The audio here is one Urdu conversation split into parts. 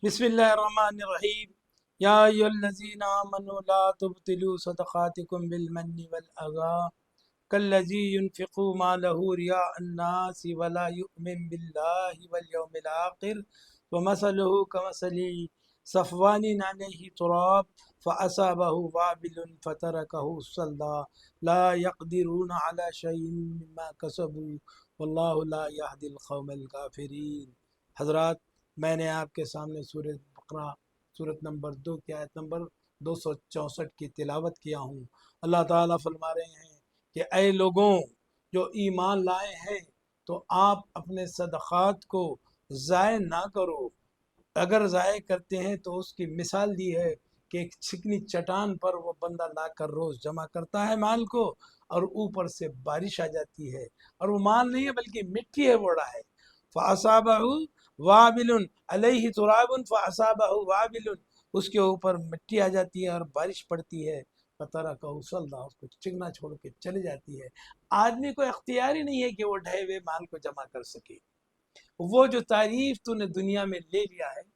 بسم اللہ الرحمن الرحیم یا ایھا الذین آمنوا لا تبطلوا صدقاتکم بالمن والأذى كالذي ينفق ماله رياء الناس ولا يؤمن بالله واليوم الآخر ومثله كمثل صفوان عليه تراب فأصابه وابل فتركه صلدا لا يقدرون على شيء مما كسبوا والله لا يهدي القوم الكافرين۔ حضرات، میں نے آپ کے سامنے سورۃ بقرہ سورۃ نمبر 2 کی آیت نمبر 264 کی تلاوت کیا ہوں۔ اللہ تعالیٰ فرما رہے ہیں کہ اے لوگوں جو ایمان لائے ہیں تو آپ اپنے صدقات کو ضائع نہ کرو۔ اگر ضائع کرتے ہیں تو اس کی مثال دی ہے کہ ایک چکنی چٹان پر وہ بندہ لا کر روز جمع کرتا ہے مال کو، اور اوپر سے بارش آ جاتی ہے اور وہ مال نہیں ہے بلکہ مٹی ہے، بوڑا ہے۔ فَأَصَابَهُ وَابِلٌ عَلَيْهِ تُرَابٌ فَأَصَابَهُ وَابِلٌ، اس کے اوپر مٹی آ جاتی ہے اور بارش پڑتی ہے، فَتَرَكَهُ صَلْدًا، اس کو چکنا چھوڑ کے چلی جاتی ہے۔ آدمی کو اختیار ہی نہیں ہے کہ وہ ڈھے ہوئے مال کو جمع کر سکے۔ وہ جو تعریف تو نے دنیا میں لے لیا ہے،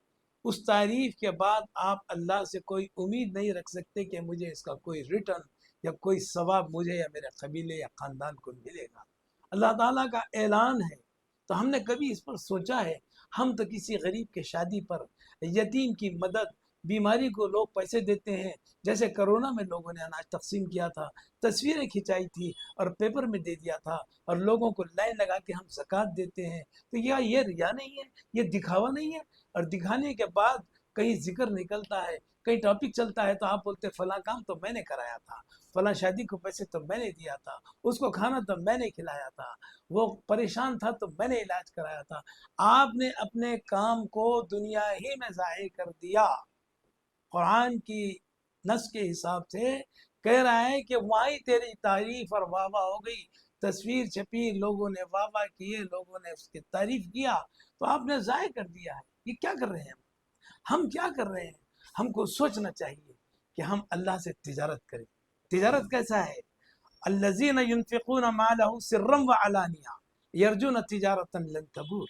اس تعریف کے بعد آپ اللہ سے کوئی امید نہیں رکھ سکتے کہ مجھے اس کا کوئی ریٹرن یا کوئی ثواب مجھے یا میرے قبیلے یا خاندان کو ملے گا۔ اللہ تعالیٰ کا اعلان ہے، تو ہم نے کبھی اس پر سوچا ہے؟ ہم تو کسی غریب کے شادی پر، یتیم کی مدد، بیماری کو لوگ پیسے دیتے ہیں، جیسے کرونا میں لوگوں نے اناج تقسیم کیا تھا، تصویریں کھنچائی تھی اور پیپر میں دے دیا تھا، اور لوگوں کو لائن لگا کے ہم زکوٰۃ دیتے ہیں، تو یہ ریا نہیں ہے؟ یہ دکھاوا نہیں ہے؟ اور دکھانے کے بعد کہیں ذکر نکلتا ہے، کہیں ٹاپک چلتا ہے تو آپ بولتے فلاں کام تو میں نے کرایا تھا، فلاں شادی کو پیسے تو میں نے دیا تھا، اس کو کھانا تو میں نے کھلایا تھا، وہ پریشان تھا تو میں نے علاج کرایا تھا۔ آپ نے اپنے کام کو دنیا ہی میں ضائع کر دیا۔ قرآن کی نص کے حساب سے کہہ رہا ہے کہ وہیں تیری تعریف اور واہ واہ ہو گئی، تصویر چھپی، لوگوں نے واہ واہ کیے، لوگوں نے اس کی تعریف کیا، تو آپ نے ضائع کر دیا ہے۔ یہ کیا کر رہے ہیں ہم کیا کر رہے ہیں؟ ہم کو سوچنا چاہیے کہ ہم اللہ سے تجارت کریں۔ تجارت کیسا ہے؟ الذین ينفقون مالہ سرا وعلانیہ یرجون تجارتا لن تبور۔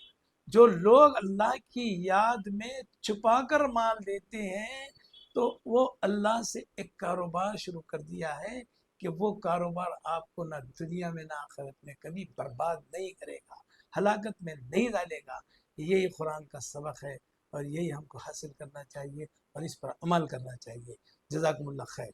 جو لوگ اللہ کی یاد میں چھپا کر مال دیتے ہیں تو وہ اللہ سے ایک کاروبار شروع کر دیا ہے کہ وہ کاروبار آپ کو نہ دنیا میں نہ آخرت میں کبھی برباد نہیں کرے گا، ہلاکت میں نہیں ڈالے گا۔ یہی قرآن کا سبق ہے، اور یہی ہم کو حاصل کرنا چاہیے اور اس پر عمل کرنا چاہیے۔ جزاکم اللہ خیر۔